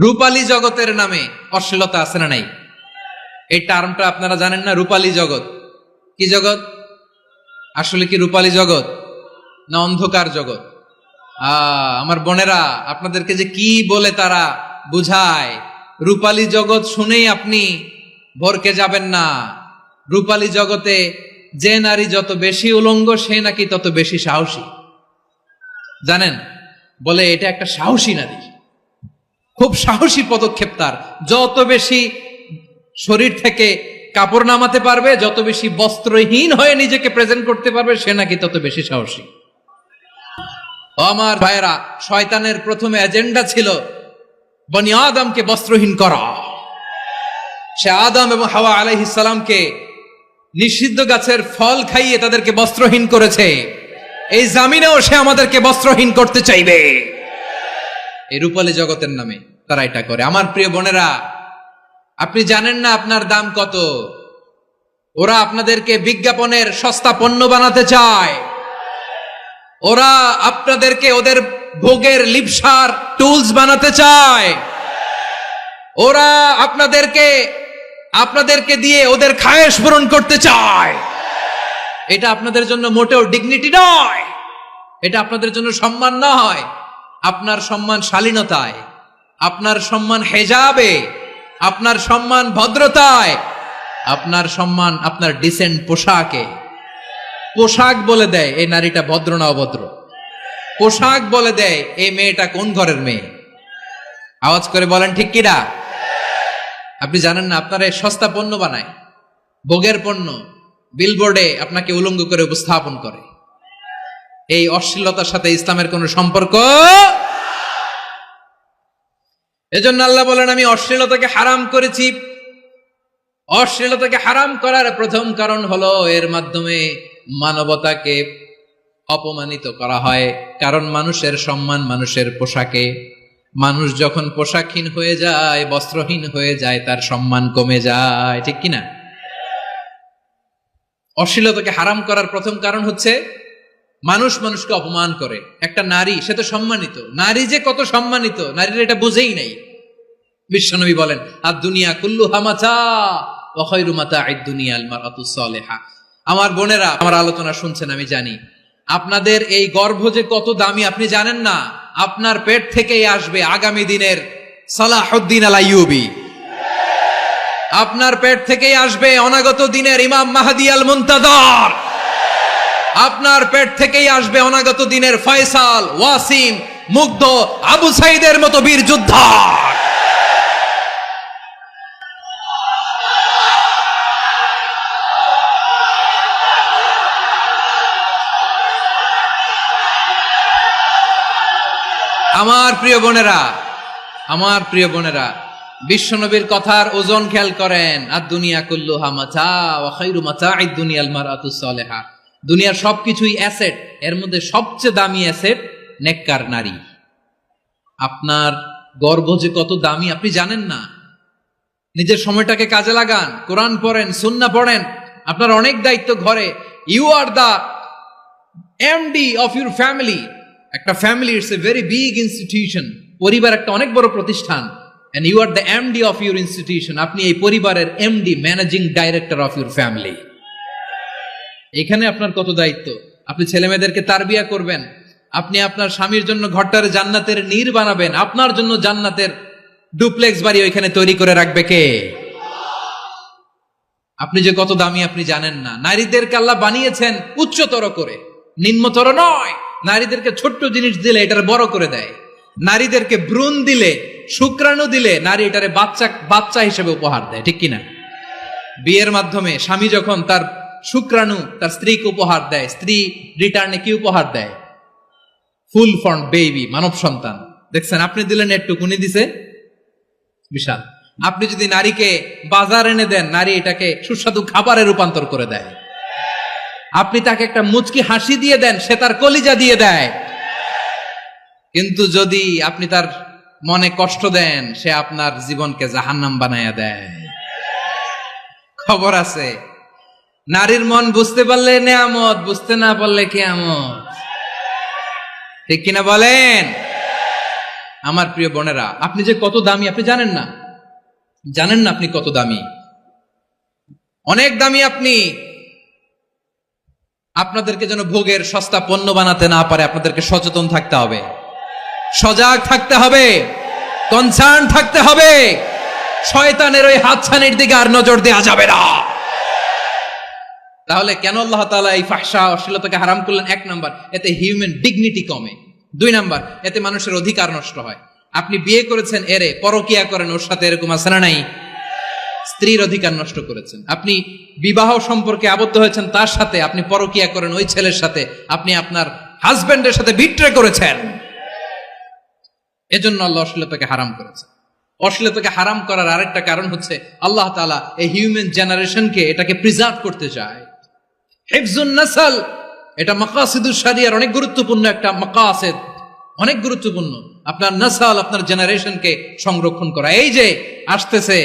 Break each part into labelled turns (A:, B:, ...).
A: রূপালী জগতের নামে অশ্লীলতা আছে না নাই? এই টার্মটা আপনারা জানেন না? রূপালী জগৎ কি জগৎ? আসলে কি রূপালী জগৎ না অন্ধকার জগৎ? আমার বোনেরা, আপনাদেরকে যে কি বলে তারা বুঝায়, রূপালী জগৎ শুনেই আপনি ভরকে যাবেন না। রূপালী জগতে যে নারী যত বেশি উলঙ্গ সে নাকি তত বেশি সাহসী। জানেন, বলে এটা একটা সাহসী নারী, খুব সাহসী পদক্ষেপ তার। যত বেশি শরীর থেকে কাপড় নামাতে পারবে, যত বেশি বস্ত্রহীন হয়ে নিজেকে প্রেজেন্ট করতে পারবে, সে নাকি তত বেশি সাহসী। আমার ভাইয়েরা, শয়তানের প্রথমে এজেন্ডা ছিল বনি আদমকে বস্ত্রহীন করা। সে আদম এবং হাওয়া আলাইহিস সালামকে নিষিদ্ধ গাছের ফল খাইয়ে তাদেরকে বস্ত্রহীন করেছে। এই জামিনেও সে আমাদেরকে বস্ত্রহীন করতে চাইবে। এই রূপালী জগতের নামে তারা এটা করে। আমার প্রিয় বোনেরা, আপনি জানেন না আপনার দাম কত। ওরা আপনাদেরকে বিজ্ঞাপনের সস্তা পণ্য বানাতে চায়। ওরা আপনাদেরকে ওদের ভোগের লিপসার টুলস বানাতে চায়। ওরা আপনাদেরকে দিয়ে ওদের খায়েশ পূরণ করতে চায়। এটা আপনাদের জন্য মোটেও ডিগনিটি নয়, এটা আপনাদের জন্য সম্মান নয়। আপনার সম্মান শালীনতায়, আপনার সম্মান হেজাবে, আপনার সম্মান ভদ্রতায়, আপনার সম্মান আপনার ডিসেন্ট পোশাকে। পোশাক বলে দেয় এই নারীটা ভদ্র না অভদ্র। পোশাক বলে দেয় এই মেয়েটা কোন ঘরের মেয়ে। আওয়াজ করে বলেন ঠিক কিনা? আপনি জানেন না, আপনারা সস্তা পণ্য বানায়, ভোগের পণ্য, বিলবোর্ডে আপনাকে উলঙ্গ করে উপস্থাপন করে। এই অশ্লীলতার সাথে ইসলামের কোনো সম্পর্ক। এজন্য আল্লাহ বলেন, আমি অশ্লীলতাকে হারাম করেছি। অশ্লীলতাকে হারাম করার প্রথম কারণ হলো এর মাধ্যমে মানবতাকে অপমানিত করা হয়। কারণ মানুষের সম্মান মানুষের পোশাকে। মানুষ যখন পোশাকহীন হয়ে যায়, বস্ত্রহীন হয়ে যায়, তার সম্মান কমে যায়। ঠিক কিনা? অশ্লীলতাকে হারাম করার প্রথম কারণ হচ্ছে মানুষ মানুষকে অপমান করে। একটা নারী, সে তো সম্মানিত। নারী যে কত সম্মানিত, নারীরা এটা বুঝেই নাই। বিশ্বনবী বলেন, আদ-দুনিয়া কুল্লুহা মাতা ওয়া খায়রু মাতা'আদ দুনিয়া আল মারআতুস সালিহা। আমার বোনেরা, আমার আলোচনা শুনছেন আমি জানি। আপনাদের এই গর্ভ যে কত দামি আপনি জানেন না। আপনার পেট থেকেই আসবে আগামী দিনের সালাহুদ্দিন আল আইয়ুবী। আপনার পেট থেকেই আসবে অনাগত দিনের ইমাম মাহদী আল মুনতাজার। আপনার পেট থেকেই আসবে অনাগত দিনের ফয়সাল, ওয়াসিম, মুগ্ধ, আবু সাইদের মতো বীর যোদ্ধা। আমার প্রিয় বোনেরা, আমার প্রিয় বোনেরা, বিশ্বনবীর কথার ওজন খেয়াল করেন। আদ-দুনিয়া কুল্লুহা মাতা ওয়া খায়রু মাতা'আদ দুনিয়া আল মারআতুস সালিহা। দুনিয়ার সবকিছুই অ্যাসেট, এর মধ্যে সবচেয়ে দামি অ্যাসেট নেককার নারী। আপনার গর্ভ যে কত দামি আপনি জানেন না। নিজের সময়টাকে কাজে লাগান, কোরআন পড়েন, সুন্নাহ পড়েন। আপনার অনেক দায়িত্ব ঘরে। You are the MD of your family. একটা family it's a very big institution. পরিবার একটা অনেক বড় প্রতিষ্ঠান। And you are the MD of your institution. আপনি এই পরিবারের MD, managing director of your family. এখানে আপনার কত দায়িত্ব। আপনি ছেলে মেয়েদেরকে তারবিয়া করবেন। আপনি আপনার স্বামীর জন্য ঘরটারে জান্নাতের নীর বানাবেন। আপনার জন্য জান্নাতের ডুপ্লেক্স বাড়ি ওইখানে তৈরি করে রাখবে কে? আপনি যে কত দামি আপনি জানেন না। নারীদেরকে আল্লাহ বানিয়েছেন উচ্চতর করে, নিম্নতর নয়। নারীদেরকে ছোট্ট জিনিস দিলে এটারে বড় করে দেয়। নারীদেরকে ভ্রূণ দিলে, শুক্রাণু দিলে, নারী এটারে বাচ্চা হিসেবে উপহার দেয়। ঠিক কিনা? বিয়ের মাধ্যমে স্বামী যখন তার শুক্রাণু তার স্ত্রীকে উপহার দেয়, স্ত্রী রিটার্নে কি উপহার দেয়? ফুল ফর্ম বেবি, মানব সন্তান। দেখছেন, আপনি দিলেন একটুক, উনি দিছে বিশাল। আপনি যদি নারীকে বাজার এনে দেন, নারী এটাকে সুস্বাদু খাবারে রূপান্তর করে দেয়। আপনি তাকে একটা মুচকি হাসি দিয়ে দেন, সে তার কলিজা দিয়ে দেয়। কিন্তু যদি আপনি তার মনে কষ্ট দেন, সে আপনার জীবনকে জাহান্নাম বানায়া দেয়। খবর আছে, নারীর মন বুঝতে পারলে নেয়ামত, বুঝতে না পারলে কিয়ামত। ঠিক কিনা বলেন? আমার প্রিয় বোনেরা, আপনি যে কত দামি আপনি জানেন না, জানেন না আপনি কত দামি, অনেক দামি আপনি। আপনাদেরকে যেন ভোগের সস্তা পণ্য বানাতে না পারে আপনাদেরকে সচেতন থাকতে হবে, সজাগ থাকতে হবে, কনসার্ন থাকতে হবে। শয়তানের ওই হাতছানির দিকে আর নজর দেওয়া যাবে না। তাহলে কেন আল্লাহ তাআলা এই ফাহশা অশ্লীলতাকে হারাম করলেন? এক নাম্বার, এতে হিউম্যান ডিগনিটি কমে। দুই নাম্বার, এতে মানুষের অধিকার নষ্ট হয়। আপনি বিয়ে করেছেন এরে, পরকিয়া করেন ওর সাথে, এরকম আছে না নাই? স্ত্রীর অধিকার নষ্ট করেছেন। আপনি বিবাহ সম্পর্কে আবদ্ধ হয়েছেন তার সাথে, আপনি পরকিয়া করেন ওই ছেলের সাথে, আপনি আপনার হাজবেন্ডের সাথে বিট্রে করেছেন। এজন্য আল্লাহ অশ্লীলতাকে হারাম করেছেন। অশ্লীলতাকে হারাম করার আরেকটা কারণ হচ্ছে আল্লাহ তাআলা এই হিউম্যান জেনারেশনকে এটাকে প্রিজার্ভ করতে চায়। হিফজুন নাসল, এটা মাকাসিদুশ শরিয়ার অনেক গুরুত্বপূর্ণ একটা মাকাসিদ, অনেক গুরুত্বপূর্ণ। আপনার নাসল, আপনার জেনারেশনকে সংরক্ষণ করা। এই যে আসতেছে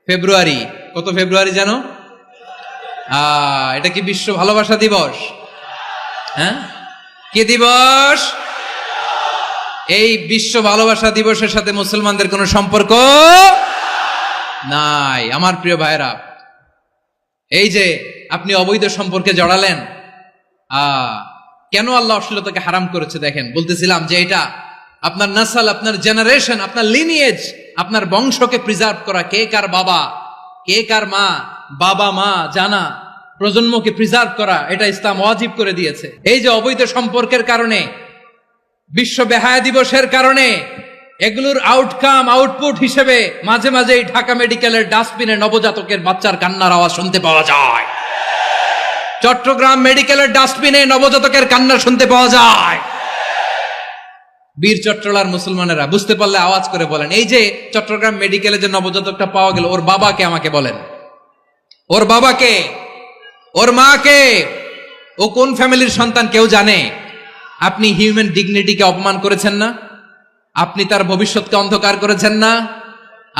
A: ফেব্রুয়ারি, কত ফেব্রুয়ারি জানো? এটা কি বিশ্ব ভালোবাসা দিবস? হ্যাঁ, কি দিবস? এই বিশ্ব ভালোবাসা দিবসের সাথে মুসলমানদের কোনো সম্পর্ক নাই। আমার প্রিয় ভাইরা, এই যে আপনি অবৈধ সম্পর্কে জড়ালেন, কেন আল্লাহ অশ্লীলতাকে হারাম করেছে দেখেন। বলতেছিলাম যে এটা আপনার নাসল, আপনার জেনারেশন, আপনার লিনিয়েজ, আপনার বংশকে প্রিজার্ভ করা। কে কার বাবা, কে কার মা, বাবা মা জানা, প্রজন্মকে প্রিজার্ভ করা, এটা ইসলাম ওয়াজিব করে দিয়েছে। এই যে অবৈধ সম্পর্কের কারণে, বিশ্ব বেহায়া দিবসের কারণে, এগুলোর আউটকাম, আউটপুট হিসেবে মাঝে মাঝে এই ঢাকা মেডিকেলের ডাস্টবিনে নবজাতকের বাচ্চার কান্নার আওয়াজ শুনতে পাওয়া যায়। চট্টগ্রাম মেডিকেলের ডাস্টবিনে নবজাতকের কান্না শুনতে পাওয়া যায়। বীর চট্টলার মুসলমানেরা বুঝতে পারলে আওয়াজ করে বলেন, এই যে চট্টগ্রাম মেডিকেলে যে নবজাতকটা পাওয়া গেল, ওর বাবাকে আমাকে বলেন, ওর বাবাকে, ওর মাকে, ও কোন ফ্যামিলির সন্তান কেউ জানে? আপনি হিউম্যান ডিগনিটিকে অপমান করেছেন না? আপনি তার ভবিষ্যৎকে অন্ধকার করেছেন না?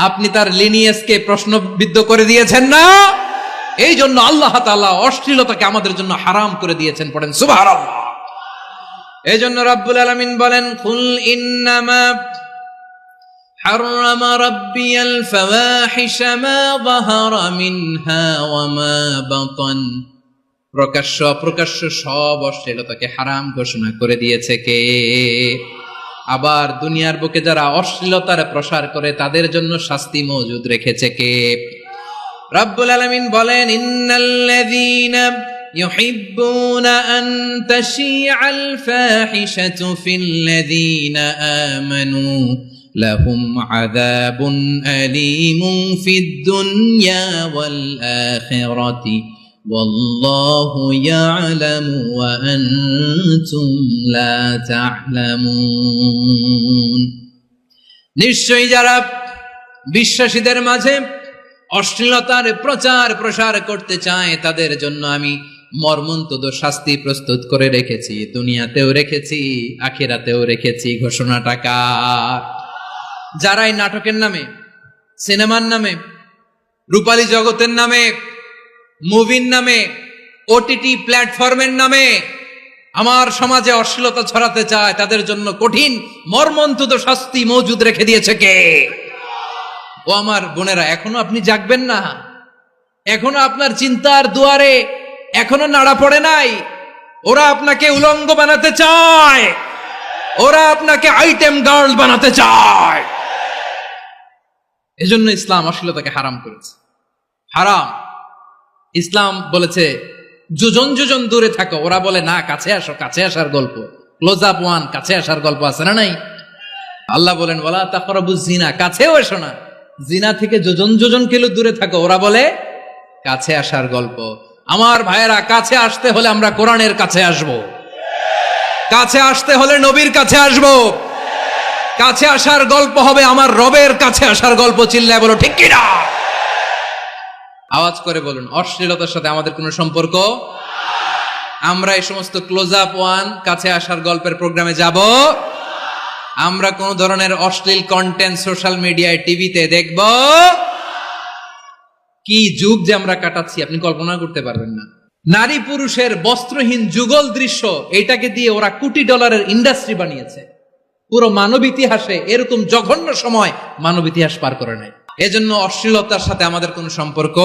A: আপনি তার লিনিয়েজকে প্রশ্নবিদ্ধ করে দিয়েছেন না? এই জন্য আল্লাহ তাআলা অশ্লীলতাকে আমাদের জন্য হারাম করে দিয়েছেন। পড়েন সুবহানাল্লাহ। এই জন্য রাব্বুল আলামিন বলেন, কুল ইন্নামা হাররামা রাব্বিয়াল ফাওয়াহিশা মা যাহারা মিনহা ওয়া মা বাতান। প্রকাশ্য অপ্রকাশ্য সব অশ্লীলতাকে হারাম ঘোষণা করে দিয়েছে কে? আবার দুনিয়ার বুকে যারা অশ্লীলতার প্রসার করে তাদের জন্য শাস্তি মজুদ রেখেছে কে? রাব্বুল আলামিন বলেন, ইন্নাল্লাযীনা ইউহিব্বুনা আন তাশিআল ফাহিশাতু ফিল্লাযীনা আমানু লাহুম আযাবুন আলীমুন ফিদ দুনিয়া ওয়াল আখিরাতি ওয়াল্লাহু ইয়ালামু ওয়া আনতুম লা তা'লামুন। নিশ্চয়ই যারা বিশ্বাসীদের মাঝে অশ্লীলতার প্রচার প্রসার করতে চায় তাদের জন্য আমি মর্মন্তুদ শাস্তি প্রস্তুত করে রেখেছি, দুনিয়াতেও রেখেছি, আখিরাতেও রেখেছি। ঘোষণাটা কার? যারাই নাটকের নামে, সিনেমার নামে, রূপালী জগতের নামে, মুভির নামে, ওটিটি প্ল্যাটফর্মের নামে আমার সমাজে অশ্লীলতা ছড়াতে চায় তাদের জন্য কঠিন মর্মন্তুদ শাস্তি মজুদ রেখে দিয়েছে কে? ও আমার বোনেরা, এখনো আপনি জাগবেন না? এখনো আপনার চিন্তার দুয়ারে এখনো নাড়া পড়ে নাই? ওরা আপনাকে উলঙ্গ বানাতে চায়, ওরা আপনাকে আইটেম গার্ল বানাতে চায়। এজন্য ইসলাম অশ্লীলতাকে হারাম করেছে। হারাম। ইসলাম বলেছে যোজন যোজন দূরে থাকো, ওরা বলে না কাছে আসো, কাছে আসার গল্প, ক্লোজ আপ ওয়ান, কাছে আসার গল্প আছে না নাই? আল্লাহ বলেন ওয়ালা তাকরাবুজ জিনা, কাছেও এসো না, জিনা থেকে যোজন যোজন কিলো দূরে থাকো, ওরা বলে কাছে আসার গল্প। আমার ভাইয়েরা, কাছে আসতে হলে আমরা কোরআনের কাছে আসব, কাছে আসতে হলে নবীর কাছে আসব, কাছে আসার গল্প হবে আমার রবের কাছে আসার গল্প। চিল্লায় বলো ঠিক কিনা? আওয়াজ করে বলুন, অশ্লীলতার সাথে আমাদের কোনো সম্পর্ক? আমরা এই সমস্ত ক্লোজ আপ ওয়ান, কাছে আসার গল্পের প্রোগ্রামে যাব? আমরা কোন ধরনের অশ্লীল কন্টেন্ট সোশ্যাল মিডিয়ায়, টিভিতে দেখব? কি যুগ যে আমরা কাটাচ্ছি আপনি কল্পনা করতে পারবেন না। নারী পুরুষের বস্ত্রহীন যুগল দৃশ্য, এইটাকে দিয়ে ওরা কোটি ডলারের ইন্ডাস্ট্রি বানিয়েছে। পুরো মানব ইতিহাসে এরকম জঘন্য সময় মানব ইতিহাস পার করে নাই। এজন্য অশ্লীলতার সাথে আমাদের কোনো সম্পর্ক